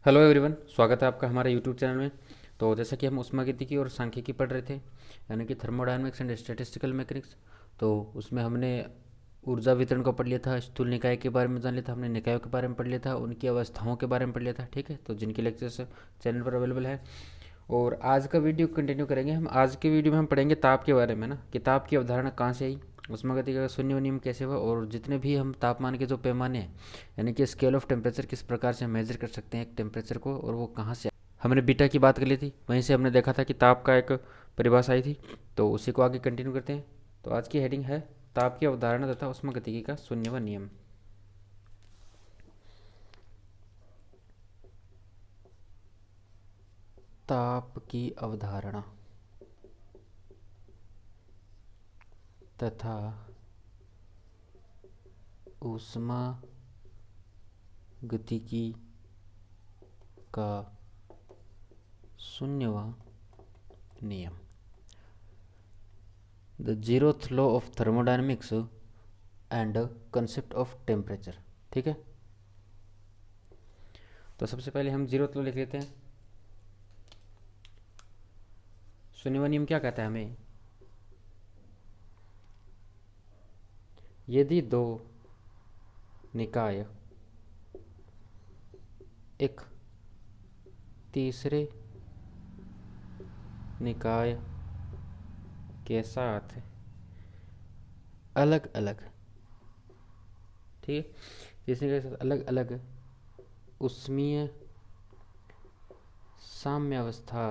Hello everyone, स्वागत है आपका हमारे यूट्यूब चैनल में। तो जैसा कि हम ऊष्मागतिकी और सांख्यिकी पढ़ रहे थे, यानी कि थर्मोडायनामिक्स एंड स्टैटिस्टिकल मैकेनिक्स। तो उसमें हमने ऊर्जा वितरण को पढ़ लिया था, स्थूल निकाय के बारे में जान लिया था, हमने निकायों के बारे में पढ़ लिया था, उनकी अवस्थाओं के बारे में पढ़ लिया था। ठीक है, तो जिनके लेक्चर्स चैनल पर अवेलेबल है। और आज का वीडियो कंटिन्यू करेंगे हम। आज के वीडियो में हम पढ़ेंगे ताप के बारे में ना, कि ताप की अवधारणा कहाँ से आई, उष्मागतिकी का शून्य नियम कैसे हुआ, और जितने भी हम तापमान के जो पैमाने हैं, यानी कि स्केल ऑफ टेम्परेचर किस प्रकार से मेजर कर सकते हैं एक टेम्परेचर को, और वो कहाँ से। हमने बीटा की बात कर ली थी, वहीं से हमने देखा था कि ताप का एक परिभाषा आई थी। तो उसी को आगे कंटिन्यू करते हैं। तो आज की हेडिंग है ताप की अवधारणा तथा उष्मागतिकी का शून्यवा नियम। ताप की अवधारणा तथा उष्मागतिकी का शून्यवा नियम। The zeroth law of thermodynamics and concept of temperature. ठीक है, तो सबसे पहले हम जीरोथ लॉ लिख लेते हैं। शून्यवा नियम क्या कहता है हमें, यदि दो निकाय एक तीसरे निकाय के साथ अलग अलग, ठीक है, तीसरे निकाय के साथ अलग अलग उष्मीय साम्यावस्था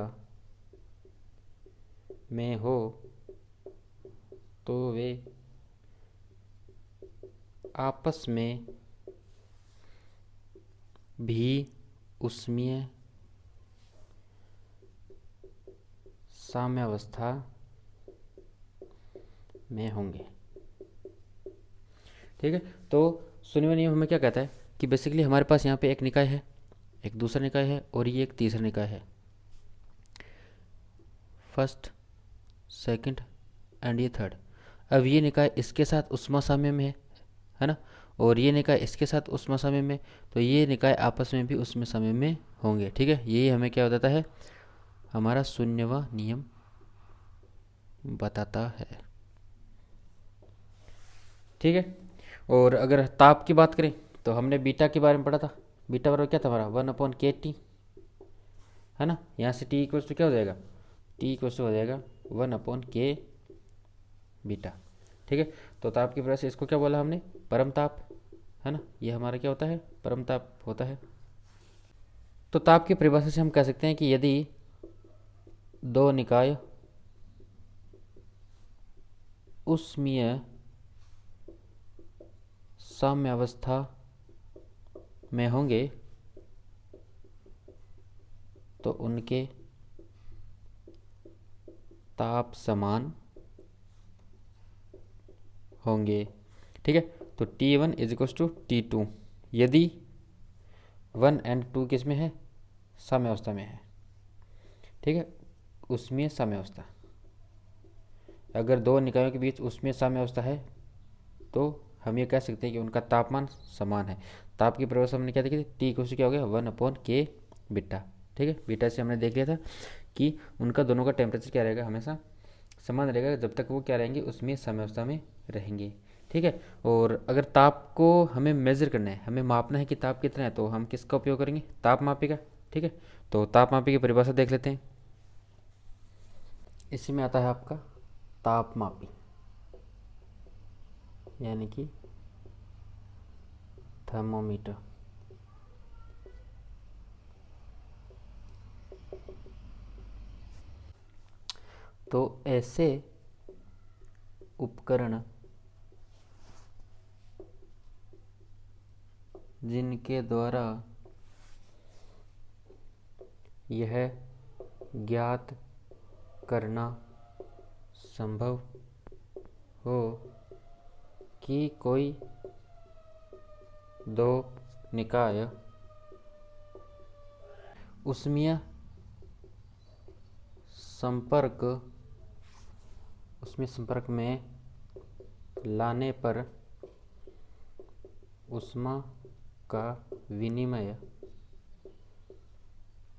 में हो, तो वे आपस में भी उष्मीय साम्यावस्था में होंगे। ठीक है, तो शून्यवा नियम हमें क्या कहता है कि बेसिकली हमारे पास यहाँ पे एक निकाय है, एक दूसरा निकाय है, और ये एक तीसरा निकाय है। फर्स्ट, सेकंड एंड ये थर्ड। अब ये निकाय इसके साथ उष्मा साम्य में है ना, और ये निकाय इसके साथ उष्मा साम्य में, तो ये निकाय आपस में भी उष्मा साम्य में होंगे। ठीक है, यही हमें क्या बताता है, हमारा शून्यवा नियम बताता है। ठीक है, और अगर ताप की बात करें तो हमने बीटा के बारे में पढ़ा था। बीटा बराबर क्या था हमारा, 1/kT, है ना। यहाँ से टी इक्वल्स टू क्या हो जाएगा, टी इक्वल्स टू हो जाएगा 1/k बीटा। ठीक है, तो ताप की वजह से इसको क्या बोला हमने, परम ताप, है ना। ये हमारा क्या होता है, परम ताप होता है। तो ताप की परिभाषा से हम कह सकते हैं कि यदि दो निकाय उष्मीय साम्यावस्था में होंगे, तो उनके ताप समान होंगे। ठीक है, तो T1 is equal to T2 यदि 1 और 2 किस में है, साम्यावस्था में है। ठीक है, उसमें साम्यावस्था, अगर दो निकायों के बीच उसमें साम्यावस्था है, तो हम ये कह सकते हैं कि उनका तापमान समान है। ताप की परिभाषा हमने क्या देखी थी, टी इक्वल टू क्या हो गया, 1/k बीटा। ठीक है, बीटा से हमने देख लिया था कि उनका दोनों का टेम्परेचर क्या रहेगा, हमेशा समान रहेगा, जब तक वो क्या रहेंगे, उसमें साम्यावस्था में रहेंगे। ठीक है, और अगर ताप को हमें मेजर करना है, हमें मापना है कि ताप कितना है, तो हम किसका उपयोग करेंगे, ताप मापी का। ठीक है, तो ताप मापी की परिभाषा देख लेते हैं। इसी में आता है आपका ताप मापी, यानी कि थर्मोमीटर। तो ऐसे उपकरण जिनके द्वारा यह ज्ञात करना संभव हो कि कोई दो निकाय उष्मीय संपर्क उसमें संपर्क में लाने पर ऊष्मा का विनिमय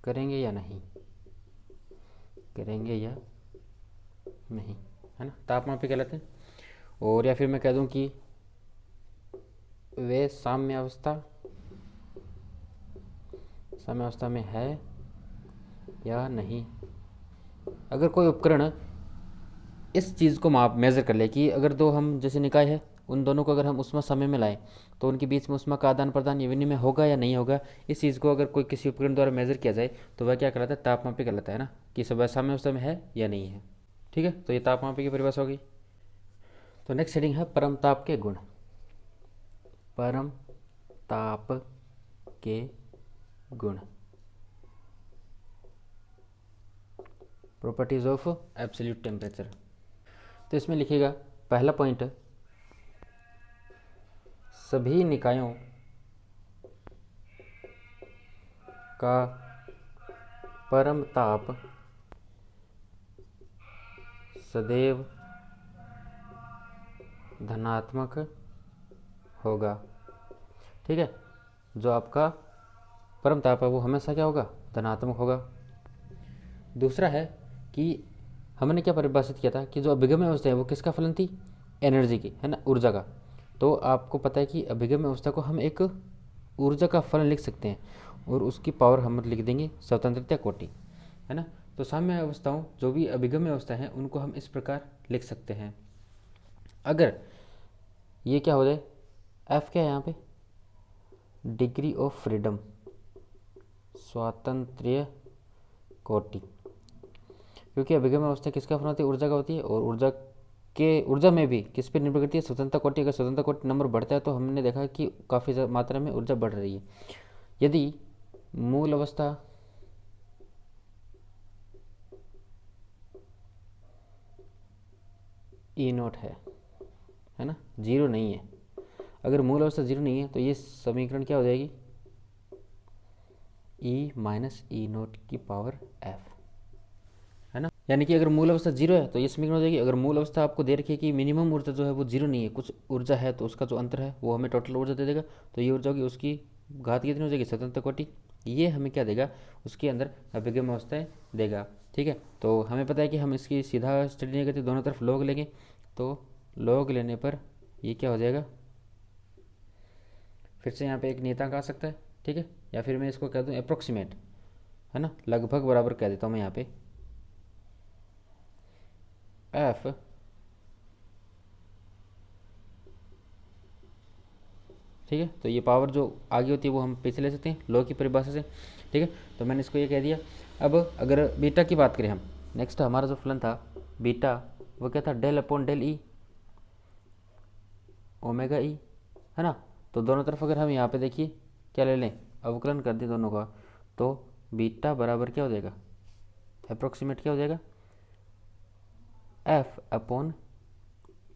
करेंगे या नहीं, करेंगे या नहीं, है ना, तापमान पे कहलाते हैं। और या फिर मैं कह दूं कि वे साम्य अवस्था में है या नहीं। अगर कोई उपकरण इस चीज़ को मेज़र कर ले कि अगर दो हम जैसे निकाय है, उन दोनों को अगर हम उष्मा समय में लाएं तो उनके बीच में उष्मा का आदान प्रदान या विनिमय होगा या नहीं होगा, इस चीज़ को अगर कोई किसी उपकरण द्वारा मेज़र किया जाए तो वह क्या कहलाता है, तापमापी कहलाता है ना, कि सब साम्य अवस्था में है या नहीं है। ठीक है, तो ये तापमापी की परिभाषा होगी। तो नेक्स्ट हेडिंग है परम ताप के गुण। परम ताप के गुण, प्रॉपर्टीज ऑफ एब्सोल्यूट टेम्परेचर। तो इसमें लिखिएगा पहला पॉइंट, सभी निकायों का परम ताप सदैव धनात्मक होगा। ठीक है, जो आपका परम ताप है वो हमेशा क्या होगा, धनात्मक होगा। दूसरा है कि हमने क्या परिभाषित किया था कि जो अभिगम अवस्था है वो किसका फलन थी, एनर्जी की, है ना, ऊर्जा का। तो आपको पता है कि अभिगम अवस्था को हम एक ऊर्जा का फलन लिख सकते हैं और उसकी पावर हम लिख देंगे स्वतंत्रता कोटि, है ना। तो साम्य अवस्थाओं जो भी अभिगम अवस्था है उनको हम इस प्रकार लिख सकते हैं। अगर ये क्या हो जाए, एफ क्या है यहाँ पे, डिग्री ऑफ फ्रीडम, स्वातंत्र्य कोटि, क्योंकि अभिगम अवस्था किसका फलन होती है, ऊर्जा का होती है, और ऊर्जा में भी किस पर निर्भर करती है, स्वतंत्रता कोटि। अगर स्वतंत्रता कोटि नंबर बढ़ता है तो हमने देखा कि काफ़ी मात्रा में ऊर्जा बढ़ रही है। यदि मूल अवस्था ई नॉट है ना, जीरो नहीं है, अगर मूल अवस्था जीरो नहीं है तो ये समीकरण क्या हो जाएगी, ई माइनस ई नॉट की पावर एफ, है ना। यानी कि अगर मूल अवस्था जीरो है तो ये समीकरण हो जाएगी। अगर मूल अवस्था आपको दे रखी है कि मिनिमम ऊर्जा जो है वो जीरो नहीं है, कुछ ऊर्जा है, तो उसका जो अंतर है वो हमें टोटल ऊर्जा दे देगा। तो ये ऊर्जा होगी, उसकी घात कितनी हो जाएगी, स्वतंत्र कोटि। ये हमें क्या देगा, उसके अंदर अभिगम अवस्थाएं देगा। ठीक है, तो हमें पता है कि हम इसकी सीधा स्टडी नहीं करते, दोनों तरफ लॉग लेंगे, तो लॉग लेने पर ये क्या हो जाएगा, फिर से यहाँ पे एक नियतांक आ सकता है। ठीक है, या फिर मैं इसको कह दूँ अप्रोक्सीमेट, है ना, लगभग बराबर कह देता हूँ मैं यहाँ पे एफ ठीक है। तो ये पावर जो आगे होती है वो हम पीछे ले सकते हैं लॉ की परिभाषा से। ठीक है, तो मैंने इसको ये कह दिया। अब अगर बीटा की बात करें हम, नेक्स्ट हमारा जो फलन था बीटा, वो क्या था, del upon del E omega E, है ना। तो दोनों तरफ अगर हम यहाँ पे देखिए क्या ले लें, अवकलन कर दें दोनों का, तो बीटा बराबर क्या हो जाएगा, अप्रोक्सीमेट क्या हो जाएगा, F upon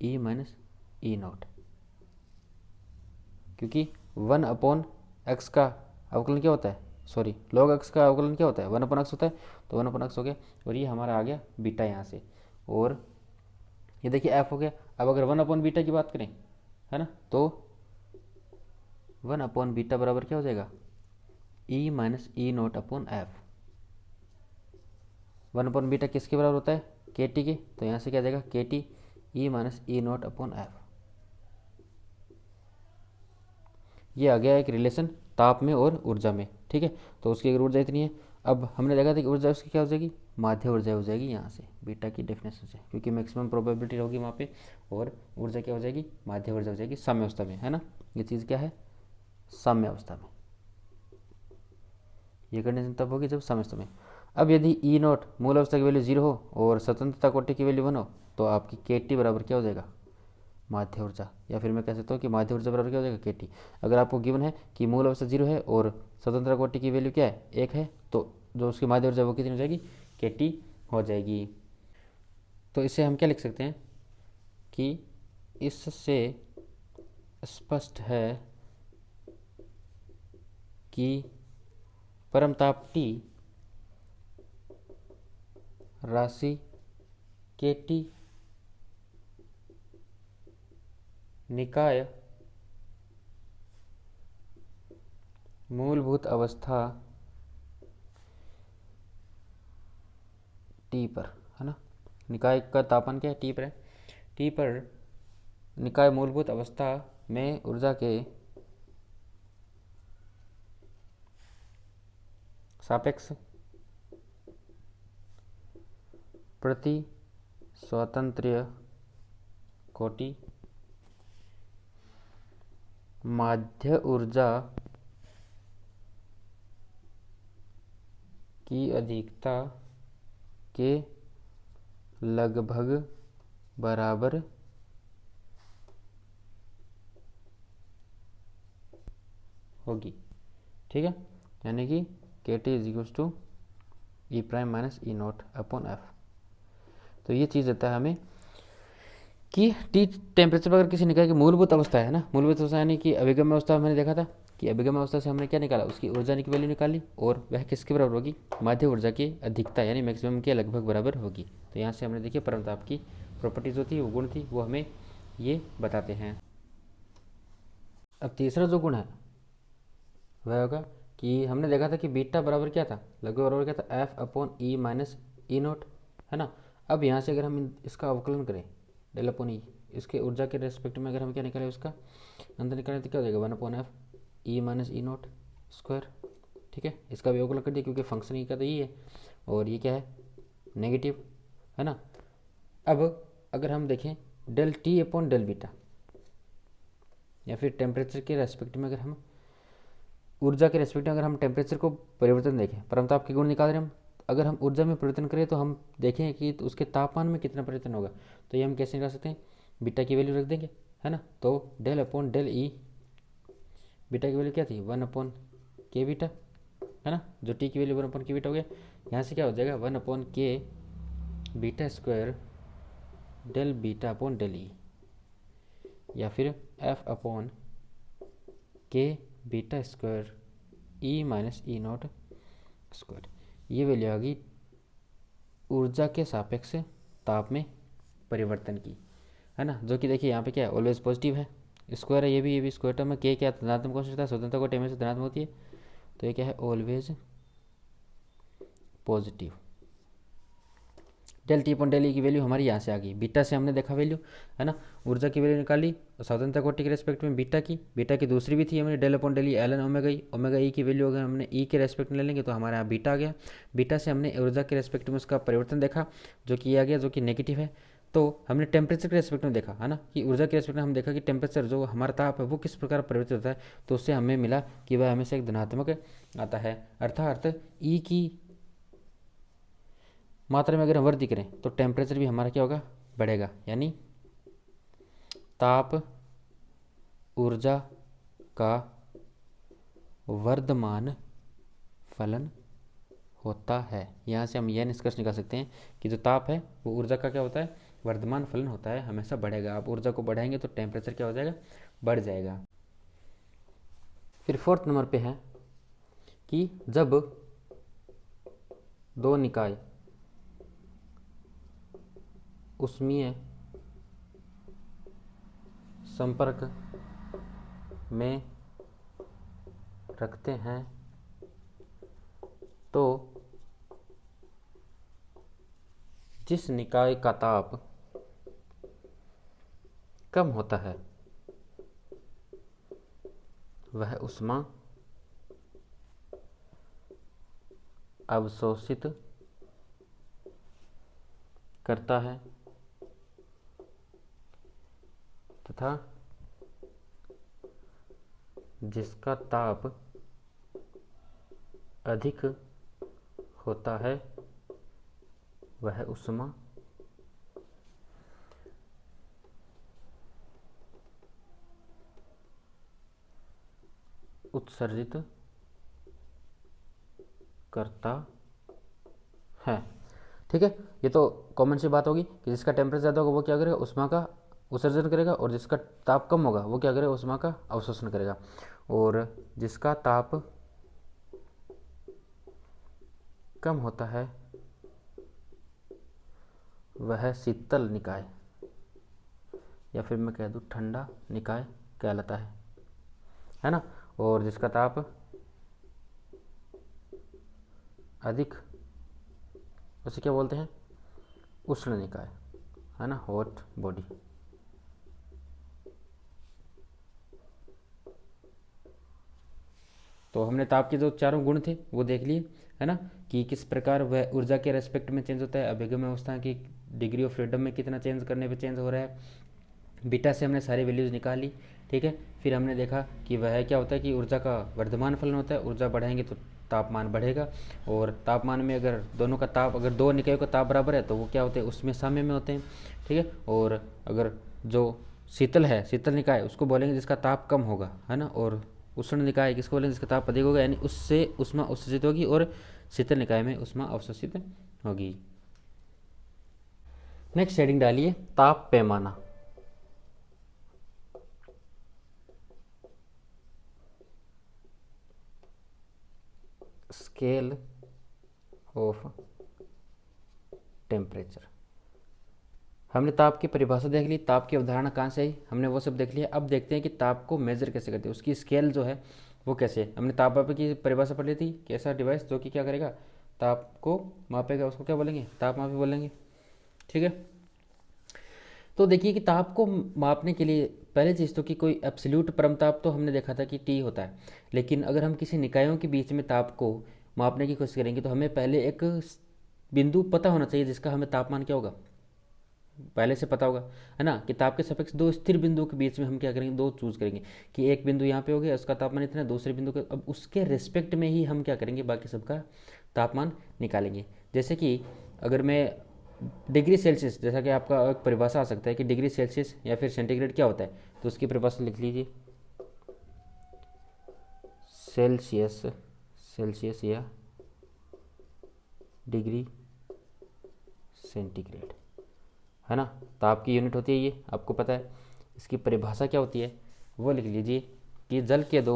E minus E not, क्योंकि 1 अपॉन एक्स का अवकलन क्या होता है, सॉरी लॉग एक्स का अवकलन क्या होता है, 1 अपॉन एक्स होता है, तो 1 अपॉन एक्स हो गया, और ये हमारा आ गया बीटा यहाँ से, और ये देखिए एफ हो गया। अब अगर 1 अपॉन बीटा की बात करें, है ना, तो 1 अपॉन बीटा बराबर क्या हो जाएगा, E minus E naught upon F. 1 upon beta किसके बराबर होता है, के टी के, तो यहाँ से क्या जाएगा के T E minus E naught upon F. ये आ गया एक रिलेशन ताप में और ऊर्जा में। ठीक है, तो उसकी अगर ऊर्जा इतनी है, अब हमने देखा था कि ऊर्जा उसकी क्या हो जाएगी, माध्य ऊर्जा हो जाएगी यहाँ से बीटा की डेफिनेशन से, क्योंकि मैक्सिमम प्रोबेबिलिटी होगी वहाँ पे, और ऊर्जा क्या हो जाएगी, माध्य ऊर्जा हो जाएगी साम्य अवस्था में, है ना। ये चीज़ क्या है, साम्य अवस्था में, ये कंडीशन तब होगी जब साम्य अवस्था में। अब यदि ई नॉट मूल अवस्था की वैल्यू 0 हो और स्वतंत्रता कोटि की वैल्यू 1 हो, तो आपकी के टी बराबर क्या हो जाएगा, माध्य ऊर्जा, या फिर मैं कह सकता हूँ कि माध्य ऊर्जा बराबर क्या हो जाएगा के टी। अगर आपको गिवन है कि मूल अवस्था 0 है और स्वतंत्र कोटि की वैल्यू क्या है, 1 है, तो जो उसकी माध्य ऊर्जा वो कितनी हो जाएगी, के टी हो जाएगी। तो इससे हम क्या लिख सकते हैं कि इससे स्पष्ट है कि परमताप टी राशि के टी निकाय मूलभूत अवस्था टी पर, है ना। निकाय का तापमान क्या है, टी पर है। टी पर निकाय मूलभूत अवस्था में ऊर्जा के सापेक्ष प्रति स्वातंत्र्य कोटि माध्य ऊर्जा की अधिकता के लगभग बराबर होगी, ठीक है। यानी कि K T is equals to E prime minus E naught upon F. तो ये चीज़ देता है हमें कि टी टेम्परेचर पर अगर किसी निकाय की मूलभूत अवस्था है ना, मूलभूत अवस्था यानी कि अभिगम्य अवस्था मैंने देखा था कि अभिगम्य अवस्था से हमने क्या निकाला, उसकी ऊर्जा की वैल्यू निकाली और वह किसके बराबर होगी, माध्य ऊर्जा की अधिकता यानी मैक्सिमम के लगभग बराबर होगी। तो यहाँ से हमने देखिए परमताप की प्रॉपर्टीज होती है, वो गुण थी, वो हमें ये बताते हैं। अब तीसरा जो गुण है वह होगा कि हमने देखा था कि बीटा बराबर क्या था, लगभग बराबर क्या था, एफ अपॉन ई माइनस ई नोट, है ना। अब यहाँ से अगर हम इसका अवकलन करें डेल अपॉन ई, इसके ऊर्जा के रेस्पेक्ट में अगर हम क्या निकालें, उसका अंतर निकालें तो क्या हो जाएगा, 1 अपॉन एफ ई माइनस ई नोट स्क्वायर, ठीक है। इसका भी अवकलन कर दिया क्योंकि फंक्शन ई का तो ई है और ये क्या है, नेगेटिव, है ना। अब अगर हम देखें del T upon del beta, या फिर टेम्परेचर के रेस्पेक्ट में अगर हम ऊर्जा के रेस्पेक्ट में अगर हम टेम्परेचर को परिवर्तन देखें, परमताप के गुण निकाल रहे हैं हम, अगर हम ऊर्जा में परिवर्तन करें तो हम देखें कि तो उसके तापमान में कितना परिवर्तन होगा। तो ये हम कैसे निकाल सकते हैं, बीटा की वैल्यू रख देंगे, है ना। तो del upon del E, beta की वैल्यू क्या थी, 1 अपॉन के बीटा, है ना, जो टी की वैल्यू 1 अपॉन के बीटा हो गया। यहाँ से क्या हो जाएगा, 1 upon K beta square del beta upon del E, या फिर F upon K beta square E minus E naught square. ये वैल्यू आ गई ऊर्जा के सापेक्ष ताप में परिवर्तन की, है ना, जो कि देखिए यहाँ पे क्या है, ऑलवेज पॉजिटिव है, स्क्वायर है, ये भी स्क्वायर टर्म है, के क्या धनात्मक कांस्टेंट था, स्वतंत्रता को टेम से धनात्मक होती है, तो ये क्या है, always positive. Del T upon del E की वैल्यू हमारी यहाँ से आ गई, बीटा से हमने देखा वैल्यू, है ना, ऊर्जा की वैल्यू निकाली स्वतंत्रता कोटि के रेस्पेक्ट में बीटा की दूसरी भी थी हमने del upon del E L N omega E की वैल्यू अगर हमने ई के रेस्पेक्ट में ले लेंगे तो हमारे यहाँ बीटा आ गया। बीटा से हमने ऊर्जा के रेस्पेक्ट में उसका परिवर्तन देखा जो कि आ गया, जो कि नेगेटिव है। तो हमने टेम्परेचर के रेस्पेक्ट में देखा, है ना, कि ऊर्जा के रेस्पेक्ट में हम देखा कि टेम्परेचर जो हमारा ताप है वो किस प्रकार परिवर्तित होता है, तो उससे हमें मिला कि वह हमेशा एक धनात्मक आता है, अर्थात ई की मात्रा में अगर हम वृद्धि करें तो टेम्परेचर भी हमारा क्या होगा, बढ़ेगा, यानी ताप ऊर्जा का वर्धमान फलन होता है। यहाँ से हम यह निष्कर्ष निकाल सकते हैं कि जो ताप है वो ऊर्जा का क्या होता है, वर्धमान फलन होता है, हमेशा बढ़ेगा। आप ऊर्जा को बढ़ाएंगे तो टेम्परेचर क्या हो जाएगा, बढ़ जाएगा। फिर फोर्थ नंबर पे है कि जब दो निकाय ऊष्मीय संपर्क में रखते हैं तो जिस निकाय का ताप कम होता है वह ऊष्मा अवशोषित करता है तथा जिसका ताप अधिक होता है वह ऊष्मा उत्सर्जित करता है। ठीक है, ये तो कॉमन सी बात होगी कि जिसका टेम्परेचर ज़्यादा होगा वो क्या करेगा, ऊष्मा का उत्सर्जन करेगा, और जिसका ताप कम होगा वो क्या करेगा, ऊष्मा का अवशोषण करेगा। और जिसका ताप कम होता है वह शीतल निकाय या फिर मैं कह दूँ ठंडा निकाय कहलाता है ना। और जिसका ताप अधिक, उसे क्या बोलते हैं, उष्ण निकाय, है ना, हॉट बॉडी। तो हमने ताप के जो चारों गुण थे वो देख लिए, है ना, कि किस प्रकार वह ऊर्जा के रेस्पेक्ट में चेंज होता है, अभिगम अवस्था की डिग्री ऑफ फ्रीडम में कितना चेंज करने पे चेंज हो रहा है। बीटा से हमने सारी वैल्यूज़ निकाल ली, ठीक है। फिर हमने देखा कि वह क्या होता है कि ऊर्जा का वर्धमान फलन होता है, ऊर्जा बढ़ाएंगे तो तापमान बढ़ेगा, और तापमान में अगर दोनों का ताप, अगर दो निकायों का ताप बराबर है तो वो क्या होते हैं, उसमें साम्य में होते हैं, ठीक है। और अगर जो शीतल है, शीतल निकाय, उसको बोलेंगे जिसका ताप कम होगा, है ना, और उष्ण निकाय किसको बोलेंगे, जिसका ताप अधिक होगा, यानी उससे उष्मा अवशोषित होगी, और शीतल निकाय में उष्मा अवशोषित होगी। नेक्स्ट हेडिंग डालिए ताप पैमाना। Scale of temperature. हमने ताप की परिभाषा देख ली, ताप की अवधारणा कहाँ से आई, हमने वो सब देख लिया। अब देखते हैं कि ताप को मेजर कैसे करते हैं, उसकी स्केल जो है वो कैसे है। हमने ताप मापे की परिभाषा पढ़ ली थी कि ऐसा डिवाइस जो कि क्या करेगा, ताप को मापेगा, उसको क्या बोलेंगे, ताप मापी बोलेंगे, ठीक है। तो देखिए कि ताप को मापने के लिए पहले चीज़ तो कि कोई एब्सोल्यूट परम ताप तो हमने देखा था कि टी होता है, लेकिन अगर हम किसी निकायों के बीच में ताप को मापने की कोशिश करेंगे तो हमें पहले एक बिंदु पता होना चाहिए जिसका हमें तापमान क्या होगा पहले से पता होगा, है ना, कि ताप के सापेक्ष दो स्थिर बिंदुओं के बीच में हम क्या करेंगे, दो चूज करेंगे कि एक बिंदु यहाँ पे हो गया, उसका तापमान इतना, दूसरे बिंदु के, अब उसके रेस्पेक्ट में ही हम क्या करेंगे, बाकी सबका तापमान निकालेंगे। जैसे कि अगर मैं डिग्री सेल्सियस, जैसा कि आपका एक परिभाषा आ सकता है कि डिग्री सेल्सियस या फिर सेंटीग्रेड क्या होता है, तो उसकी परिभाषा लिख लीजिए, सेल्सियस, सेल्सियस या डिग्री सेंटीग्रेड, है ना। ताप की यूनिट होती है ये, आपको पता है। इसकी परिभाषा क्या होती है वो लिख लीजिए कि जल के दो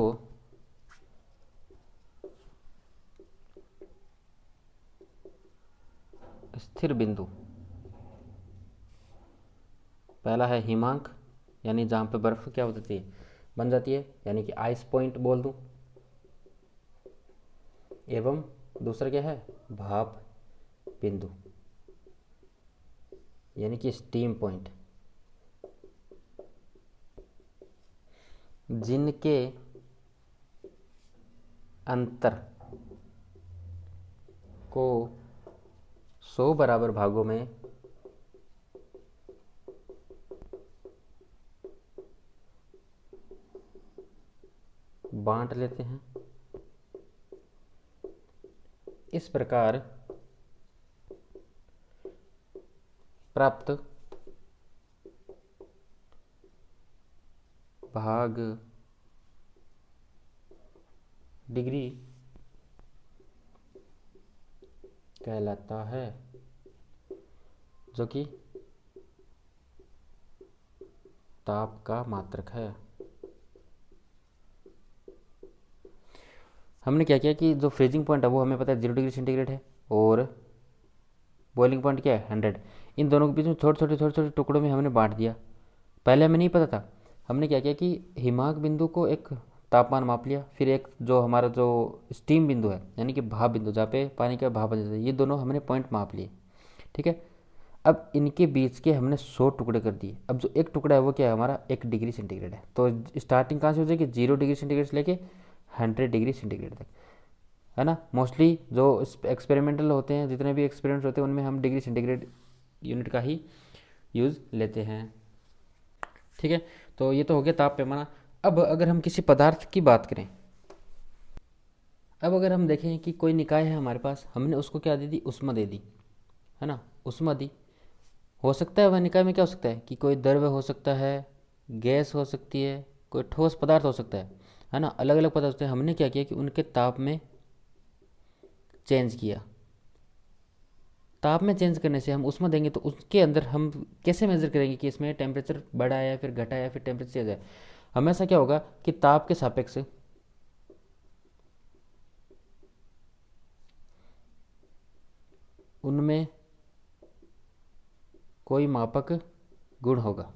स्थिर बिंदु, पहला है हिमांक, यानी जहाँ पे बर्फ क्या हो जाती है, बन जाती है, यानी कि आइस पॉइंट बोल दूँ, एवं दूसरा क्या है, भाप बिंदु, यानी कि स्टीम पॉइंट, जिनके अंतर को 100 बराबर भागों में बांट लेते हैं। इस प्रकार प्राप्त भाग डिग्री कहलाता है, जो कि ताप का मात्रक है। हमने क्या किया कि जो फ्रीजिंग पॉइंट है वो हमें पता है 0 डिग्री सेंटीग्रेड है, और बॉइलिंग पॉइंट क्या है 100। इन दोनों के बीच में छोटे छोटे टुकड़ों में हमने बांट दिया। पहले हमें नहीं पता था, हमने क्या किया कि हिमांक बिंदु को एक तापमान माप लिया, फिर एक जो हमारा जो स्टीम बिंदु है, यानी कि भाप बिंदु जहाँ पे पानी का भाप बन जाता है, ये दोनों हमने पॉइंट माप लिए, ठीक है। अब इनके बीच के हमने 100 टुकड़े कर दिए। अब जो एक टुकड़ा है वो क्या है, हमारा 1 डिग्री सेंटीग्रेड है। तो स्टार्टिंग कहाँ से हो जाएगी, 0 डिग्री सेंटीग्रेड से लेके 100 डिग्री सेंटीग्रेड तक, है ना। मोस्टली जो एक्सपेरिमेंटल होते हैं, जितने भी एक्सपेरिमेंट्स होते हैं उनमें हम डिग्री सेंटीग्रेड यूनिट का ही यूज़ लेते हैं, ठीक है। तो ये तो हो गया ताप पैमाना। अब अगर हम किसी पदार्थ की बात करें, अब अगर हम देखें कि कोई निकाय है हमारे पास, हमने उसको क्या दे दी, उष्मा दे दी, है ना, उष्मा दी। हो सकता है वह निकाय में क्या हो सकता है कि कोई द्रव्य हो सकता है, गैस हो सकती है, कोई ठोस पदार्थ हो सकता है ना, अलग अलग पदार्थ होते हैं। हमने क्या किया कि उनके ताप में चेंज किया। ताप में चेंज करने से हम उष्मा देंगे तो उसके अंदर हम कैसे मेजर करेंगे कि इसमें टेम्परेचर बढ़ा है या फिर घटा है या फिर टेम्परेचर चेंज है। हमेशा क्या होगा कि ताप के सापेक्ष उनमें कोई मापक गुण होगा,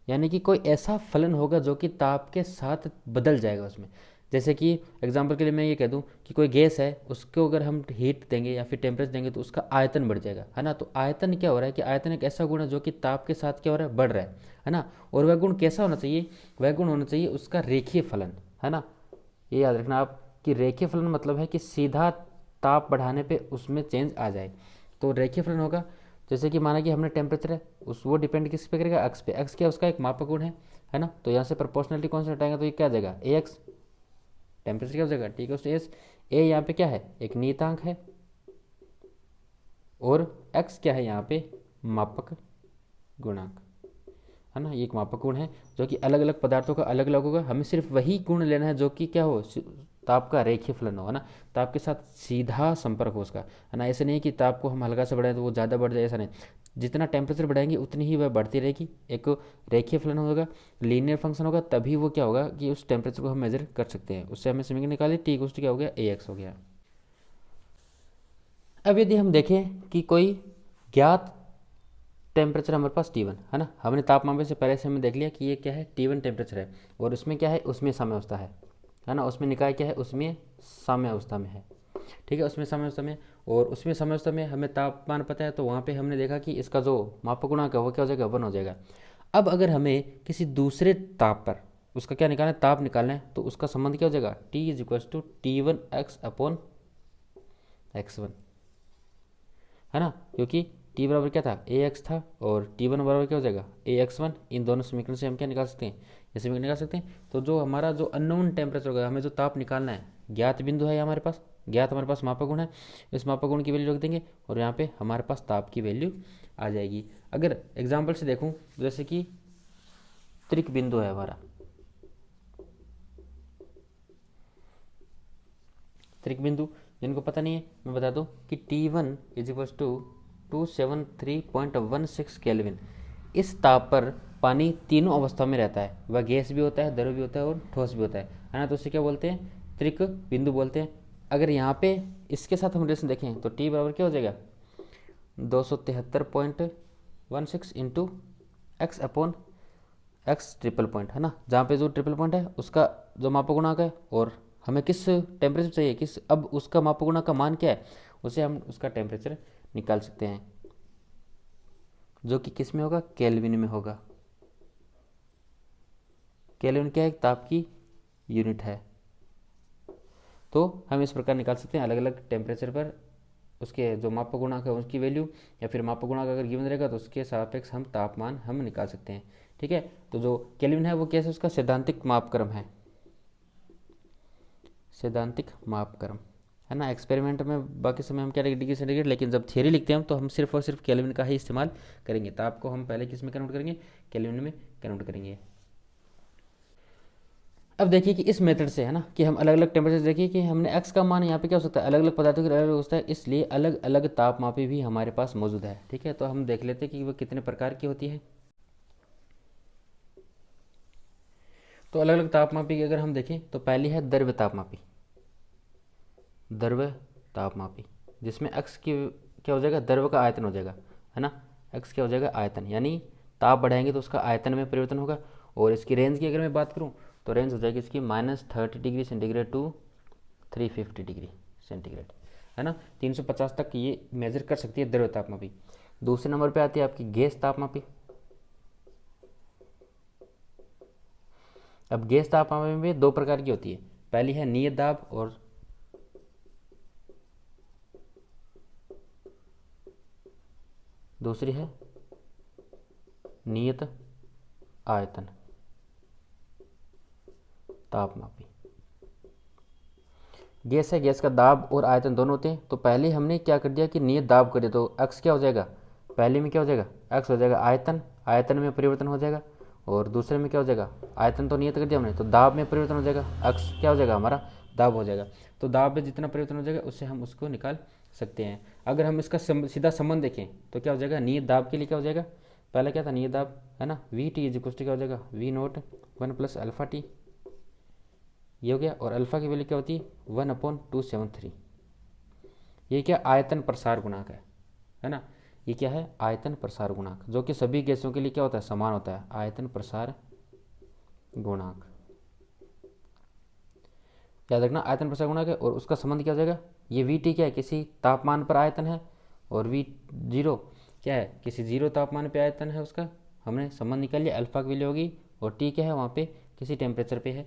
यानी कि कोई ऐसा फलन होगा जो कि ताप के साथ बदल जाएगा उसमें। जैसे कि एग्जांपल के लिए मैं ये कह दूं कि कोई गैस है, उसको अगर हम हीट देंगे या फिर टेम्परेचर देंगे तो उसका आयतन बढ़ जाएगा, है ना। तो आयतन क्या हो रहा है कि आयतन एक ऐसा गुण है जो कि ताप के साथ क्या हो रहा है, बढ़ रहा है ना। और वह गुण कैसा होना चाहिए, वह गुण होना चाहिए उसका रेखीय फलन, है ना। ये याद रखना आप कि रेखीय फलन मतलब है कि सीधा ताप बढ़ाने पे उसमें चेंज आ जाए। तो रेखीय फलन होगा, जैसे कि माना कि हमने टेम्परेचर है, उस वो डिपेंड किस पे करेगा, एक्स पे। एक्स क्या उसका एक मापक गुण है ना। तो यहाँ से प्रोपोर्शनलिटी कौन सा हटाएंगे तो ये क्या आ जाएगा, ए एक्स। टेम्परेचर क्या हो जाएगा, टी इक्वल्स टू एस। ए यहाँ पे क्या है, एक नियतांक है, और एक्स क्या है यहाँ पे, मापक गुणांक, है ना। ये एक मापक गुण है जो कि अलग अलग पदार्थों का अलग अलग होगा। हमें सिर्फ वही गुण लेना है जो कि क्या हो, ताप का रेखीय फलन हो, है ना। ताप के साथ सीधा संपर्क हो उसका, है ना। ऐसे नहीं कि ताप को हम हल्का से बढ़ाएं तो वो ज़्यादा बढ़ जाए, ऐसा नहीं। जितना टेम्परेचर बढ़ाएंगे उतनी ही वह बढ़ती रहेगी। एक रेखीय फलन होगा, लीनियर फंक्शन होगा, तभी वो क्या होगा कि उस टेम्परेचर को हम मेजर कर सकते हैं। उससे हमें समीकरण निकाली, टी इक्वल्स टू क्या हो गया, ए एक्स हो गया। अब यदि हम देखें कि कोई ज्ञात टेम्परेचर हमारे पास T1 है ना, हमने तापमान से पहले से हमें देख लिया कि ये क्या है, T1 टेम्परेचर है, और उसमें क्या है, उसमें साम्यावस्था है ना। उसमें निकाय क्या है, उसमें साम्यावस्था में है, ठीक है, उसमें साम्यावस्था में। और उसमें साम्यावस्था में हमें तापमान पता है, तो वहाँ पे हमने देखा कि इसका जो मापक गुणांक है वो क्या हो जाएगा, 1 हो जाएगा। अब अगर हमें किसी दूसरे ताप पर उसका क्या निकालना है, ताप निकालना है, तो उसका संबंध क्या हो जाएगा, T is equals to T1x/x1, है ना। क्योंकि टी बराबर क्या था, ए एक्स था, और T1 बराबर क्या हो जाएगा, ए एक्स वन। इन दोनों समीकरण से हम क्या निकाल सकते हैं, ये समीकरण निकाल सकते हैं। तो जो हमारा जो अननोन टेम्परेचर होगा, हमें जो ताप निकालना है, ज्ञात बिंदु है हमारे पास, ज्ञात हमारे पास मापक गुण है, इस मापक गुण की वैल्यू रख देंगे, और यहाँ पे हमारे पास ताप की वैल्यू आ जाएगी। अगर एग्जाम्पल से देखूँ, जैसे कि त्रिक बिंदु है हमारा, त्रिक बिंदु जिनको पता नहीं है मैं बता दूं कि T1 is equal to 273.16 kelvin. इस ताप पर पानी तीनों अवस्था में रहता है, वह गैस भी होता है, द्रव भी होता है, और ठोस भी होता है ना। तो उसे क्या बोलते हैं, त्रिक बिंदु बोलते हैं। अगर यहाँ पे इसके साथ हम रिलेशन देखें तो T बराबर क्या हो जाएगा, 273.16 into x upon x triple point, है ना। जहाँ पे जो ट्रिपल पॉइंट है उसका जो मापक गुणांक है, और हमें किस टेम्परेचर चाहिए, किस, अब उसका मापक गुणांक का मान क्या है, उसे हम उसका टेम्परेचर निकाल सकते हैं, जो कि किस में होगा, केल्विन में होगा। केल्विन क्या है, ताप की यूनिट है। तो हम इस प्रकार निकाल सकते हैं अलग अलग टेम्परेचर पर उसके जो मापक गुणांक है उसकी वैल्यू, या फिर मापक गुणांक अगर गिवन रहेगा तो उसके सापेक्ष हम तापमान हम निकाल सकते हैं, ठीक है। तो जो केल्विन है वो कैसे, उसका सैद्धांतिक मापक्रम है, सैद्धांतिक मापक्रम, है ना। एक्सपेरिमेंट में बाकी समय हम क्या डिग्री सेंटीग्रेड, लेकिन जब थियरी लिखते हैं हम तो हम सिर्फ और सिर्फ केल्विन का ही इस्तेमाल करेंगे। ताप को हम पहले किस में कन्वर्ट करेंगे, केल्विन में कन्वर्ट करेंगे। अब देखिए कि इस मेथड से, है ना, कि हम अलग अलग टेम्परेचर, देखिए कि हमने एक्स का मान यहाँ पे क्या हो सकता है, अलग अलग पदार्थों के अलग अलग होता है, इसलिए अलग अलग तापमापी भी हमारे पास मौजूद है, ठीक है। तो हम देख लेते हैं कि वो कितने प्रकार की होती है। तो अलग अलग तापमापी की अगर हम देखें तो पहली है द्रव्य तापमापी, द्रव्य तापमापी, जिसमें एक्स की क्या हो जाएगा, द्रव्य का आयतन हो जाएगा, है ना। एक्स क्या हो जाएगा, आयतन, यानी ताप बढ़ाएंगे तो उसका आयतन में परिवर्तन होगा। और इसकी रेंज की अगर मैं बात करूँ तो रेंज हो जाएगी इसकी -30 degree centigrade to 350 degree centigrade, है ना। 350 तक ये मेजर कर सकती है द्रव्य तापमापी। दूसरे नंबर पे आती है आपकी गैस तापमापी। अब गैस तापमापी में दो प्रकार की होती है, पहली है नियत दाब, और दूसरी है नियत आयतन तापमापी। गैस है, गैस का दाब और आयतन दोनों होते हैं। तो पहले हमने क्या कर दिया कि नियत दाब कर दिया, तो एक्स क्या हो जाएगा, पहले में क्या हो जाएगा, एक्स हो जाएगा आयतन, आयतन में परिवर्तन हो जाएगा। और दूसरे में क्या हो जाएगा, आयतन तो नियत कर दिया हमने, तो दाब में परिवर्तन हो जाएगा, एक्स क्या हो जाएगा हमारा, दाब हो जाएगा। तो दाब में जितना परिवर्तन हो जाएगा उससे हम उसको निकाल सकते हैं। अगर हम इसका सीधा संबंध देखें तो क्या हो जाएगा, नियत दाब के लिए क्या हो जाएगा, पहले क्या था नियत दाब, है ना, V T is equal to क्या हो जाएगा, वी नोट 1 + अल्फा टी, ये हो गया। और अल्फा की वैल्यू क्या होती है, 1/273। ये क्या, आयतन प्रसार गुणांक है ना। ये क्या है, आयतन प्रसार गुणांक, जो कि सभी गैसों के लिए क्या होता है, समान होता है, आयतन प्रसार गुणांक। याद रखना, आयतन प्रसार गुणक है और उसका संबंध क्या हो जाएगा, ये वी टी क्या है, किसी तापमान पर आयतन है, और वी जीरो क्या है, किसी जीरो तापमान पे आयतन है उसका। हमने संबंध निकाल लिया, अल्फा की वैल्यू होगी, और टी क्या है वहाँ पे किसी टेम्परेचर पे है,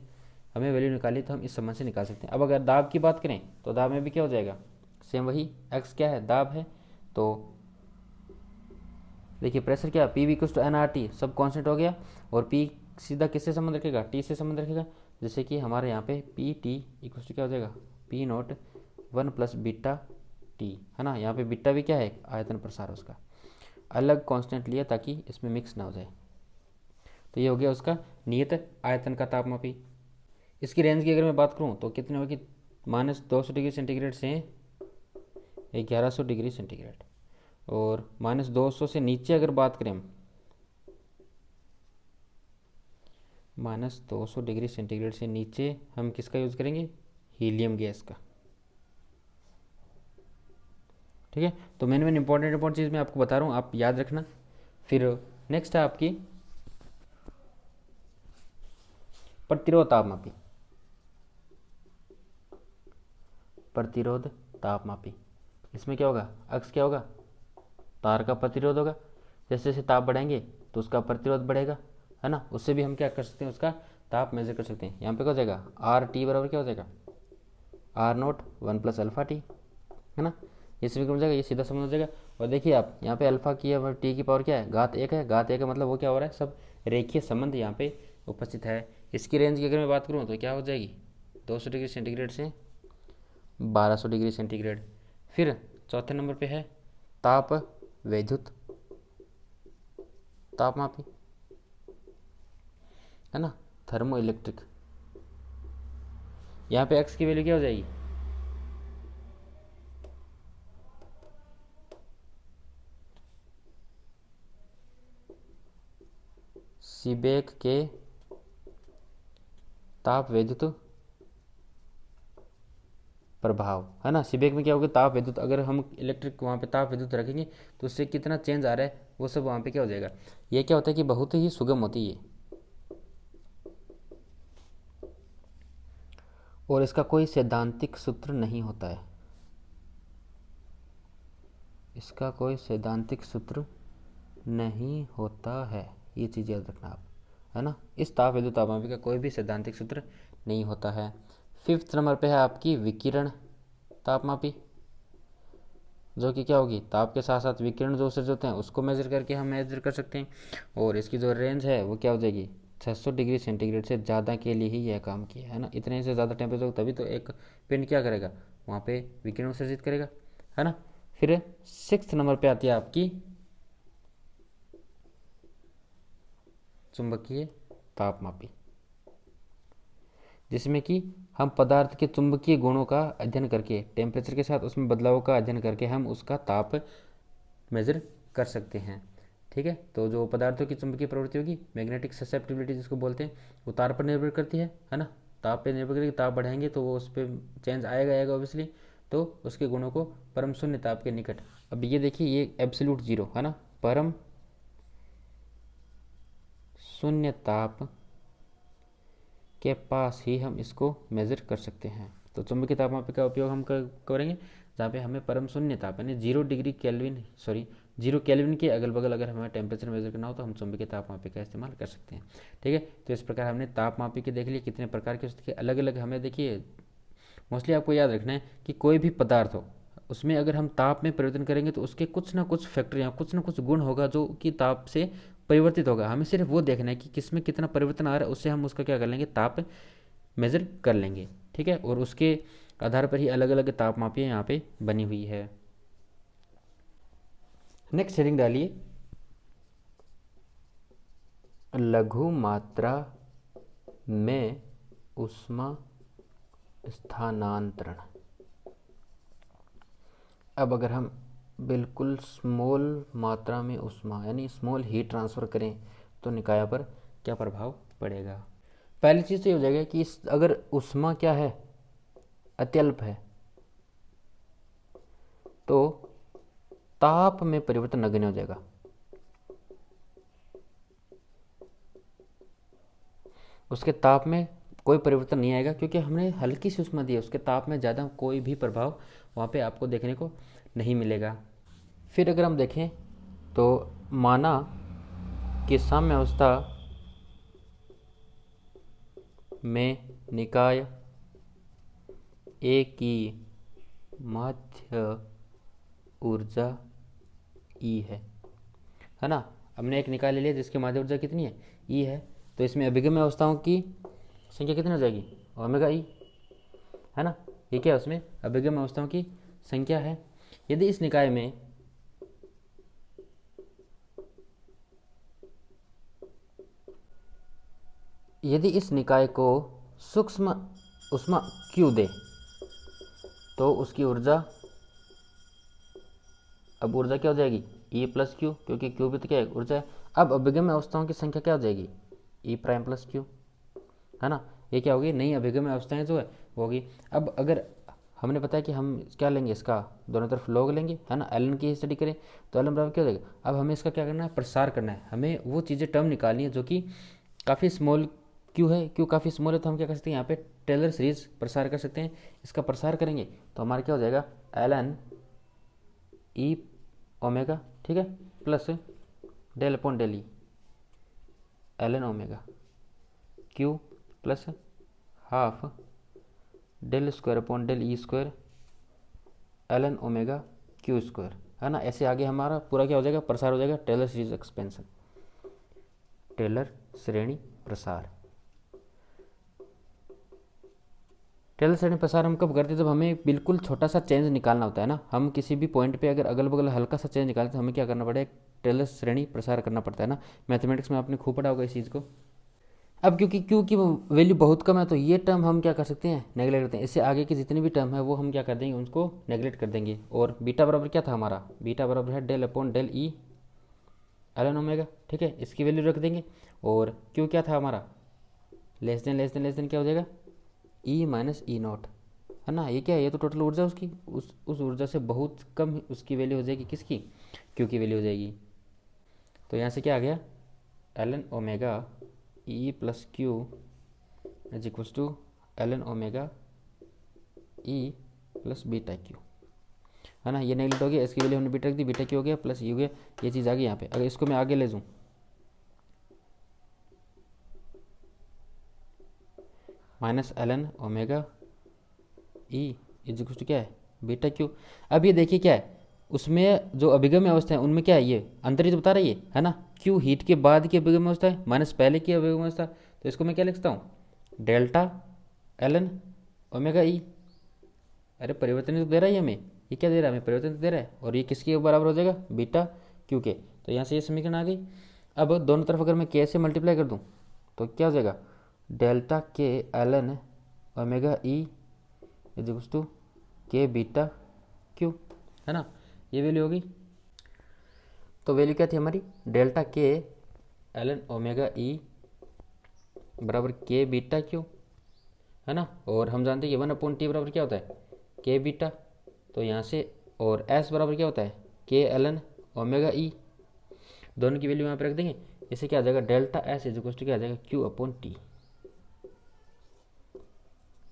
हमें वैल्यू निकाली तो हम इस संबंध से निकाल सकते हैं। अब अगर दाब की बात करें तो दाब में भी क्या हो जाएगा, सेम वही, एक्स क्या है, दाब है, तो देखिए प्रेशर क्या, P V equals to N R T, सब कांस्टेंट हो गया, और पी सीधा किससे संबंध रखेगा, टी से संबंध रखेगा। जैसे कि हमारे यहाँ पे पी टी इक्वल्स टू क्या हो जाएगा, P not 1 plus beta T, है ना। यहाँ पे बीटा भी क्या है, आयतन प्रसार उसका, अलग कांस्टेंट लिया ताकि इसमें मिक्स ना हो जाए। तो ये हो गया उसका नियत आयतन का तापमापी। इसकी रेंज की अगर मैं बात करूँ तो कितने होगी, -200 डिग्री सेंटीग्रेड से 1100 डिग्री सेंटीग्रेड, और -200 से नीचे अगर बात करें हम, -200 डिग्री सेंटीग्रेड से नीचे हम किसका यूज़ करेंगे, हीलियम गैस का। ठीक है, तो मेन इंपॉर्टेंट चीज़ मैं आपको बता रहा हूँ, आप याद रखना। फिर नेक्स्ट है आपकी प्रतिरोध तापमापी। प्रतिरोध तापमापी, इसमें क्या होगा, अक्स क्या होगा, तार का प्रतिरोध होगा, जैसे जैसे ताप बढ़ाएंगे तो उसका प्रतिरोध बढ़ेगा, है ना। उससे भी हम क्या कर सकते हैं, उसका ताप मेजर कर सकते हैं। यहाँ पे क्या हो जाएगा, आर टी बराबर क्या हो जाएगा, R naught 1 plus alpha T, है ना। ये सभी हो जाएगा, ये सीधा समझ हो जाएगा। और देखिए आप यहाँ पे अल्फा की है, टी की पावर क्या है, घात 1 है, घात 1 है, मतलब वो क्या हो रहा है, सब रेखीय संबंध यहाँ पे उपस्थित है। इसकी रेंज की अगर मैं बात करूँ तो क्या हो जाएगी, 200 डिग्री सेंटीग्रेड से 1200 डिग्री सेंटीग्रेड। फिर चौथे नंबर पे है ताप वैद्युत तापमापी, है ना, थर्मो इलेक्ट्रिक। यहाँ पे एक्स की वैल्यू क्या हो जाएगी, सीबेक के ताप वैद्युत प्रभाव, है ना। सीबेक में क्या होगा, ताप विद्युत, अगर हम इलेक्ट्रिक वहाँ पे ताप विद्युत रखेंगे तो उससे कितना चेंज आ रहा है वो सब वहाँ पे क्या हो जाएगा। ये क्या होता है कि बहुत ही सुगम होती है, और इसका कोई सैद्धांतिक सूत्र नहीं होता है, इसका कोई सैद्धांतिक सूत्र नहीं होता है, ये चीज़ याद रखना आप, है ना। इस ताप विद्युत तापमापी का कोई भी सैद्धांतिक सूत्र नहीं होता है। 5th नंबर पे है आपकी विकिरण तापमापी, जो कि क्या होगी, ताप के साथ साथ विकिरण जो उत्सर्जित होते हैं उसको मेजर करके हम मेजर कर सकते हैं। और इसकी जो रेंज है वो क्या हो जाएगी, 600 डिग्री सेंटीग्रेड से ज़्यादा के लिए ही यह काम किया, है ना। इतने से ज़्यादा टेम्परेचर हो तभी तो एक पिंड क्या करेगा, वहाँ पे विकिरण उत्सर्जित करेगा, है ना। फिर 6th नंबर पे आती है आपकी चुंबकीय तापमापी, जिसमें कि हम पदार्थ के चुंबकीय गुणों का अध्ययन करके, टेम्परेचर के साथ उसमें बदलाव का अध्ययन करके हम उसका ताप मेजर कर सकते हैं। ठीक है, तो जो पदार्थों की चुंबकीय प्रवृत्ति होगी, मैग्नेटिक ससेप्टिबिलिटी जिसको बोलते हैं, वो तार पर निर्भर करती है ना। ताप पे निर्भर करती, ताप बढ़ाएंगे तो वो उस पर चेंज आएगा ऑब्वियसली, तो उसके गुणों को परम शून्य ताप के निकट। अब ये देखिए, ये एब्सोल्यूट जीरो, है ना, परम शून्य ताप के पास ही हम इसको मेज़र कर सकते हैं। तो चुंबकीय तापमापी का उपयोग हम करेंगे जहाँ पे हमें परम शून्य ताप यानी 0 केल्विन के अगल बगल अगर हमें टेम्परेचर मेजर करना हो तो हम चुंबकीय तापमापी का इस्तेमाल कर सकते हैं। ठीक है, तो इस प्रकार हमने तापमापी के देख लिए, कितने प्रकार के उसके अलग अलग हमें देखिए। मोस्टली आपको याद रखना है कि कोई भी पदार्थ हो उसमें अगर हम ताप में परिवर्तन करेंगे तो उसके कुछ ना कुछ फैक्टर या कुछ ना कुछ गुण होगा जो कि ताप से परिवर्तित होगा। हमें सिर्फ वो देखना है कि किसमें कितना परिवर्तन आ रहा है, उससे हम उसका क्या कर लेंगे, ताप मेज़र कर लेंगे। ठीक है, और उसके आधार पर ही अलग अलग तापमापियाँ यहाँ पे बनी हुई है। नेक्स्ट हेडिंग डालिए, लघु मात्रा में ऊष्मा स्थानांतरण। अब अगर हम बिल्कुल स्मॉल मात्रा में ऊष्मा यानी स्मॉल हीट ट्रांसफ़र करें तो निकाय पर क्या प्रभाव पड़ेगा। पहली चीज़ तो ये हो जाएगा कि अगर ऊष्मा क्या है, अत्यल्प है, तो ताप में परिवर्तन नगण्य हो जाएगा। उसके ताप में कोई परिवर्तन नहीं आएगा, क्योंकि हमने हल्की सी उष्मा दी है, उसके ताप में ज़्यादा कोई भी प्रभाव वहाँ पे आपको देखने को नहीं मिलेगा। फिर अगर हम देखें तो माना कि साम्य अवस्था में निकाय ए की माध्य ऊर्जा ई है ना। हमने एक निकाय ले लिया जिसकी माध्य ऊर्जा कितनी है, ई है। तो इसमें अभिगम्य अवस्थाओं की संख्या कितनी हो जाएगी, ओमेगा ई, है ना। ये क्या है, उसमें अभिगम्य अवस्थाओं की संख्या है। यदि इस निकाय में यदि इस निकाय को सूक्ष्म उष्मा क्यू दे तो उसकी ऊर्जा, अब ऊर्जा क्या हो जाएगी, ई प्लस क्यू, क्योंकि क्यू भी तो क्या है, ऊर्जा है। अब अभिगम्य अवस्थाओं की संख्या क्या हो जाएगी, ई प्राइम प्लस क्यू, है ना। ये क्या होगी, नई अभिगम्य अवस्थाएं जो है वो होगी। अब अगर हमने बताया कि हम क्या लेंगे, इसका दोनों तरफ लॉग लेंगे, है ना। एल एन की स्टडी करें तो एल एन बराबर क्या हो जाएगा। अब हमें इसका क्या करना है, प्रसार करना है। हमें वो चीज़ें टर्म निकालनी है जो कि काफ़ी स्मॉल क्यू है, क्यू काफ़ी स्मॉल है, तो हम क्या कर सकते हैं, यहाँ पे टेलर सीरीज प्रसार कर सकते हैं। इसका प्रसार करेंगे तो हमारा क्या हो जाएगा, एल एन ई ओमेगा, ठीक है, plus del upon del E L N omega Q plus half del square upon del E square L N omega Q square, है ना। ऐसे आगे हमारा पूरा क्या हो जाएगा, प्रसार हो जाएगा, टेलर सीरीज एक्सपेंशन, टेलर श्रेणी प्रसार। टेलर श्रेणी प्रसार हम कब करते हैं, जब हमें बिल्कुल छोटा सा चेंज निकालना होता है ना। हम किसी भी पॉइंट पे अगर अगल बगल हल्का सा चेंज निकालते हैं तो हमें क्या करना पड़ेगा, टेलर श्रेणी प्रसार करना पड़ता है ना। मैथमेटिक्स में आपने खूब पढ़ा होगा इस चीज़ को। अब क्योंकि क्यू की वैल्यू बहुत कम है तो ये टर्म हम क्या कर सकते हैं, नेगलेक्ट करते हैं। इससे आगे की जितनी भी टर्म है वो हम क्या कर देंगे, उनको नेगलेक्ट कर देंगे। और बीटा बराबर क्या था हमारा, बीटा बराबर है del upon del E L N omega, ठीक है, इसकी वैल्यू रख देंगे। और क्यू क्या था हमारा, less than less than less than क्या हो जाएगा, ई माइनस ई नॉट, है ना। ये क्या है, ये तो टोटल ऊर्जा उसकी, उस ऊर्जा से बहुत कम उसकी वैल्यू हो जाएगी, किसकी, क्यू की वैल्यू हो जाएगी। तो यहाँ से क्या आ गया, L N omega E plus Q is equals to L N omega E plus beta Q, है ना। ये नेगलेक्ट हो गया, इसकी वैल्यू हमने बीटा रख दी, बीटा क्यू हो गया प्लस ई हो गया, ये चीज़ आ गई यहाँ पे। अगर इसको मैं आगे ले जाऊँ minus L N omega E is equals to क्या है, बीटा क्यू। अब ये देखिए क्या है, उसमें जो अभिगम्य अवस्था है उनमें क्या है, ये अंतर ही तो बता रही है ना। क्यू हीट के बाद की अभिगम्य अवस्था है माइनस पहले की अभिगम्य अवस्था, तो इसको मैं क्या लिखता हूँ, डेल्टा एल एन ओमेगा ई। अरे परिवर्तन तो दे रहा है हमें, ये क्या दे रहा है हमें, परिवर्तन तो दे रहा है। और ये किसके बराबर हो जाएगा, बीटा क्यू के। तो यहाँ से ये समीकरण आ गई। अब दोनों तरफ अगर मैं के से मल्टीप्लाई कर दूँ तो क्या हो जाएगा, delta K L N omega E is equals to K beta Q, है ना। ये वैल्यू होगी। तो वैल्यू क्या थी हमारी, delta K L N omega ई बराबर के बीटा क्यू, है ना। और हम जानते हैं कि 1/t बराबर क्या होता है, के बीटा। तो यहाँ से और s बराबर क्या होता है, के एल एन ओमेगा ई। दोनों की वैल्यू यहाँ पे रख देंगे, इससे क्या आ जाएगा, delta S is equal to क्या आ जाएगा, क्यू अपॉन टी।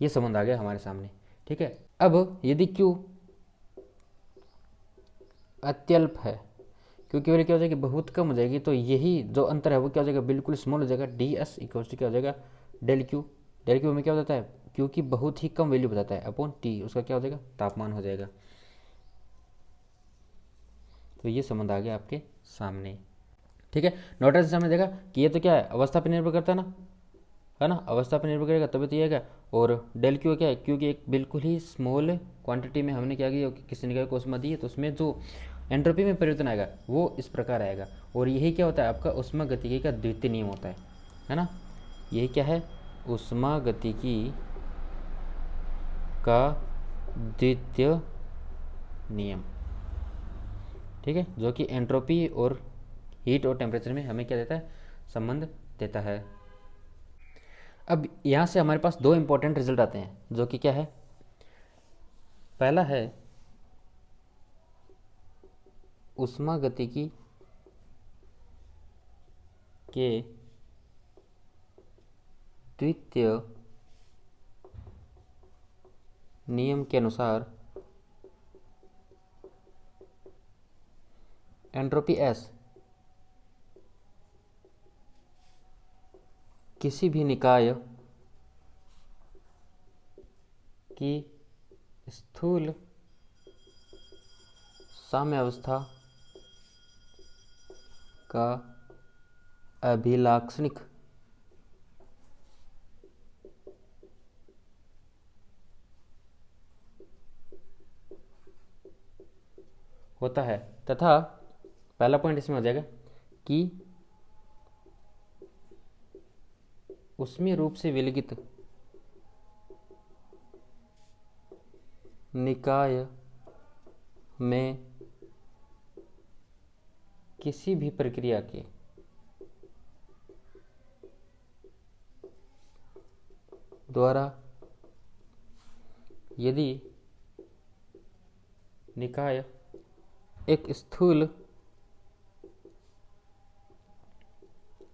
ये संबंध आ गया हमारे सामने, ठीक है। अब यदि क्यू अत्यल्प है, क्यू की वैल्यू क्या हो जाएगी, बहुत कम हो जाएगी, तो यही जो अंतर है वो क्या हो जाएगा, बिल्कुल स्मॉल हो जाएगा। डी एस इक्वल टू क्या हो जाएगा, डेल क्यू। डेल क्यू में क्या हो जाता है, क्यू की बहुत ही कम वैल्यू बताता है, अपॉन टी उसका क्या हो जाएगा, तापमान हो जाएगा। तो ये संबंध आ गया आपके सामने, ठीक है। नोटिस से हमने देखा कि ये तो क्या है, अवस्था पर निर्भर करता है ना, अवस्था पर निर्भर करेगा तभी तो ये है। और डेल क्यू क्या है, क्यू की एक बिल्कुल ही स्मॉल क्वांटिटी में हमने क्या किया, किसी निकाय को उष्मा दी है, तो उसमें जो एंट्रोपी में परिवर्तन आएगा वो इस प्रकार आएगा। और यही क्या होता है, आपका ऊष्मागतिकी का द्वितीय नियम होता है ना। यही क्या है, ऊष्मागतिकी का द्वितीय नियम, ठीक है, जो कि एंट्रोपी और हीट और टेम्परेचर में हमें क्या देता है, संबंध देता है। अब यहाँ से हमारे पास दो इंपॉर्टेंट रिजल्ट आते हैं, जो कि क्या है, पहला है ऊष्मागतिकी के द्वितीय नियम के अनुसार एंट्रोपी एस किसी भी निकाय की स्थूल साम्यावस्था का अभिलाक्षणिक होता है तथा पहला पॉइंट इसमें हो जाएगा कि ऊष्मीय रूप से विलगित निकाय में किसी भी प्रक्रिया के द्वारा यदि निकाय एक स्थूल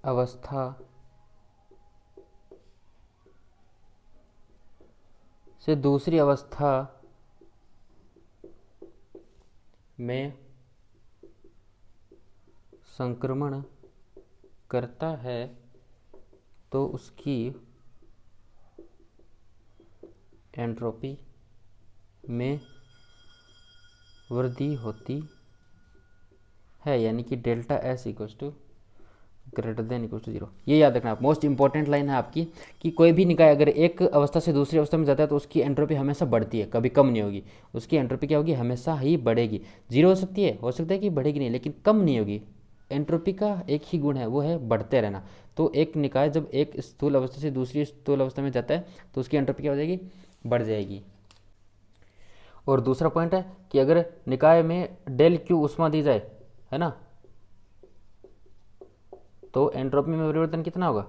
अवस्था से दूसरी अवस्था में संक्रमण करता है तो उसकी एंट्रोपी में वृद्धि होती है, यानी कि delta S equals to greater than equals to 0। ये याद रखना आप, मोस्ट इंपॉर्टेंट लाइन है आपकी कि कोई भी निकाय अगर एक अवस्था से दूसरी अवस्था में जाता है तो उसकी एंट्रोपी हमेशा बढ़ती है, कभी कम नहीं होगी। उसकी एंट्रोपी क्या होगी, हमेशा ही बढ़ेगी। 0 हो सकती है, हो सकता है कि बढ़ेगी नहीं, लेकिन कम नहीं होगी। एंट्रोपी का एक ही गुण है, वो है बढ़ते रहना। तो एक निकाय जब एक स्थूल अवस्था से दूसरी स्थूल अवस्था में जाता है तो उसकी एंट्रोपी क्या हो जाएगी, बढ़ जाएगी। और दूसरा पॉइंट है कि अगर निकाय में डेल क्यू ऊष्मा दी जाए, है ना, तो एंट्रोपी में परिवर्तन कितना होगा,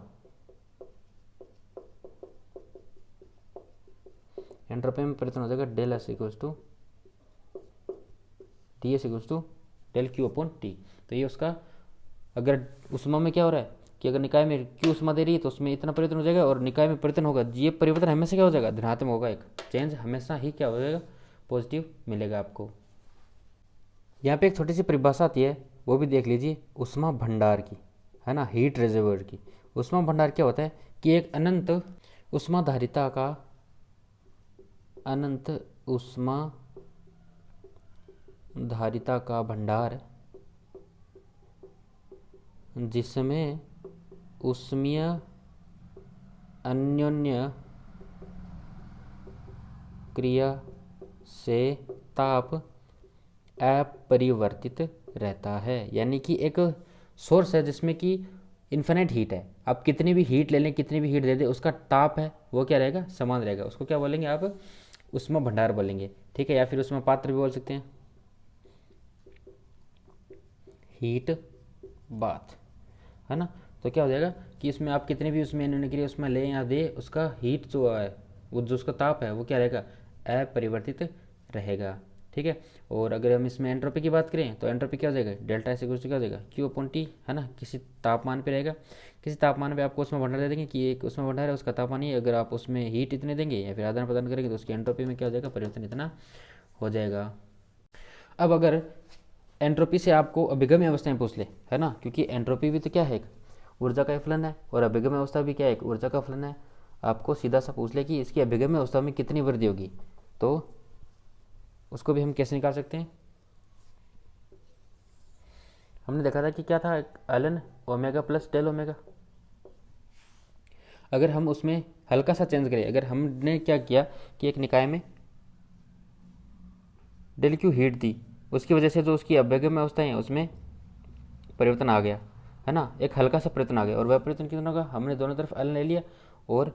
एंट्रोपी में परिवर्तन हो जाएगा del S equals to D S equals to del Q upon T. तो ये उसका, अगर ऊष्मा में क्या हो रहा है कि अगर निकाय में क्यू ऊष्मा दे रही है तो उसमें इतना परिवर्तन हो जाएगा, और निकाय में परिवर्तन होगा, ये परिवर्तन हमेशा क्या हो जाएगा, धनात्मक होगा। एक चेंज हमेशा ही क्या हो जाएगा, पॉजिटिव मिलेगा आपको। यहाँ पे एक छोटी सी परिभाषा आती है, वो भी देख लीजिए, ऊष्मा भंडार की, है ना, हीट रिजर्वर की। ऊष्मा भंडार क्या होता है कि एक अनंत ऊष्माधारिता का, अनंत ऊष्मा धारिता का भंडार जिसमें ऊष्मीय अन्योन्य क्रिया से ताप अपरिवर्तित रहता है। यानी कि एक सोर्स है जिसमें कि इन्फिनिट हीट है, आप कितनी भी हीट ले लें, कितनी भी हीट दे दें, उसका ताप है वो क्या रहेगा, समान रहेगा। उसको क्या बोलेंगे आप, ऊष्मा भंडार बोलेंगे, ठीक है, या फिर ऊष्मा पात्र भी बोल सकते हैं, हीट बाथ, है ना। तो क्या हो जाएगा कि इसमें आप कितने भी उसमें अन्योन्य क्रिया उसमें ले या दे, उसका हीट जो है, वो जो उसका ताप है वो क्या रहेगा, अपरिवर्तित रहेगा, ठीक है। और अगर हम इसमें एंट्रोपी की बात करें तो एंट्रोपी क्या हो जाएगा, डेल्टा एस इक्वल टू क्या हो जाएगा, क्यू अपॉन टी, है ना। किसी तापमान पे रहेगा, किसी तापमान पे आपको उसमें भंडार दे देंगे कि एक उसमें भंडार है, उसका तापमान ही, अगर आप उसमें हीट इतने देंगे या फिर आदान प्रदान करेंगे तो उसकी एंट्रोपी में क्या हो जाएगा, परिवर्तन इतना हो जाएगा। अब अगर एंट्रोपी से आपको अभिगम्य अवस्थाएं पूछ ले, है ना, क्योंकि एंट्रोपी भी तो क्या है, एक ऊर्जा का फलन है, और अभिगम्य अवस्था भी क्या है, एक ऊर्जा का फलन है। आपको सीधा सा पूछ ले कि इसकी अभिगम्य अवस्था में कितनी वृद्धि होगी, तो उसको भी हम कैसे निकाल सकते हैं। हमने देखा था कि क्या था, ln omega plus del omega. अगर हम उसमें हल्का सा चेंज करें, अगर हमने क्या किया कि एक निकाय में डेल क्यू हीट दी, उसकी वजह से जो उसकी अभिगम्य अवस्थाएं हैं उसमें परिवर्तन आ गया, है ना, एक हल्का सा परिवर्तन आ गया। और वह परिवर्तन कितना होगा, हमने दोनों तरफ ln ले लिया, और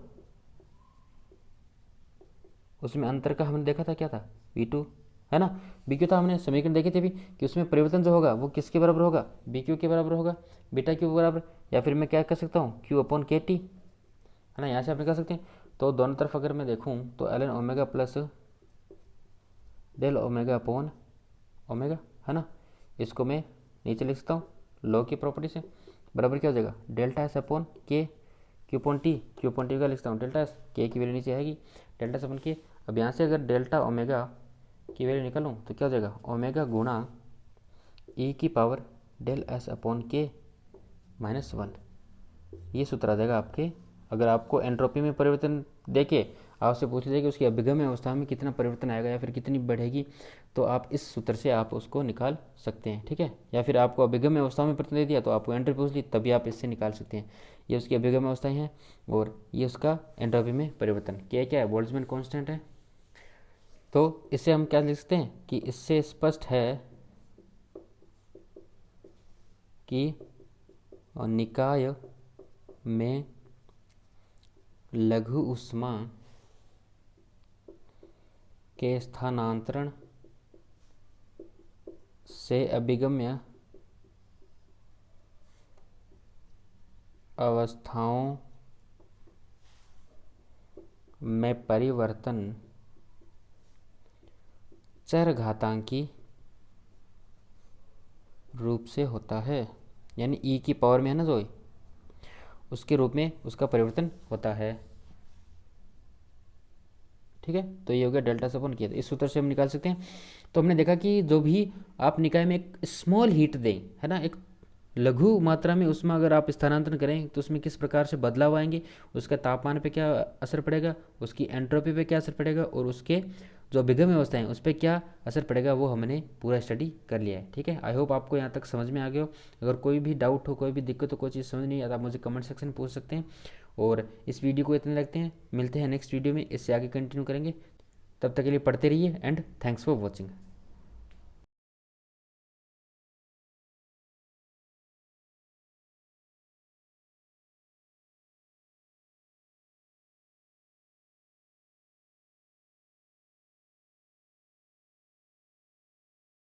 उसमें अंतर का हमने देखा था क्या था, V2, है ना। BQ था, हमने समीकरण देखे थे भी कि उसमें परिवर्तन जो होगा वो किसके बराबर होगा, BQ के बराबर होगा, बीटा क्यू बराबर, या फिर मैं क्या कर सकता हूँ, Q अपॉन KT, है ना, यहाँ से आप निकाल सकते हैं। तो दोनों तरफ अगर मैं देखूँ तो ln omega plus del omega upon omega, है ना, इसको मैं नीचे लिख सकता हूँ लॉ की प्रॉपर्टी से, बराबर क्या हो जाएगा, डेल्टा एस अपॉन के, क्यू अपॉन टी का लिखता हूँ डेल्टा एस, के की वैल्यू नीचे आएगी, डेल्टा एस अपॉन के। अब यहाँ से अगर डेल्टा ओमेगा की वैल्यू निकालूँ तो क्या हो जाएगा, ओमेगा गुणा ई की पावर डेल एस अपॉन के माइनस 1, ये सूत्र आ जाएगा आपके। अगर आपको एंट्रोपी में परिवर्तन देके आपसे पूछ लीजिए कि उसकी अभिगम्य अवस्था में कितना परिवर्तन आएगा या फिर कितनी बढ़ेगी, तो आप इस सूत्र से आप उसको निकाल सकते हैं, ठीक है। या फिर आपको अभिगम्य अवस्था में परिवर्तन दे दिया तो आपको एंट्रोपी पूछ ली, तभी आप इससे निकाल सकते हैं। ये उसकी अभिगम्य अवस्थाएं हैं और ये उसका एंट्रोपी में परिवर्तन। क्या है, बोल्ट्जमैन कांस्टेंट है। तो इससे हम क्या लिख सकते हैं कि इससे स्पष्ट है कि निकाय में लघु ऊष्मा के स्थानांतरण से अभिगम्य अवस्थाओं में परिवर्तन चरघातांकी रूप से होता है, यानी ई की पावर में है ना जो, उसके रूप में उसका परिवर्तन होता है, ठीक है। तो ये हो गया डेल्टा से अपन किया, तो इस सूत्र से हम निकाल सकते हैं। तो हमने देखा कि जो भी आप निकाय में एक स्मॉल हीट दें, है ना, एक लघु मात्रा में उसमें अगर आप स्थानांतरण करें तो उसमें किस प्रकार से बदलाव आएंगे, उसका तापमान पे क्या असर पड़ेगा, उसकी एंट्रोपी पे क्या असर पड़ेगा और उसके जो अभिगम अवस्थाएं उस पर क्या असर पड़ेगा, वो हमने पूरा स्टडी कर लिया है, ठीक है। आई होप आपको यहाँ तक समझ में आ गया हो। अगर कोई भी डाउट हो, कोई भी दिक्कत हो, कोई चीज़ समझ नहीं आता, आप मुझे कमेंट सेक्शन में पूछ सकते हैं। और इस वीडियो को इतने लगते हैं, मिलते हैं नेक्स्ट वीडियो में, इससे आगे कंटिन्यू करेंगे। तब तक के लिए पढ़ते रहिए एंड थैंक्स फॉर वॉचिंग।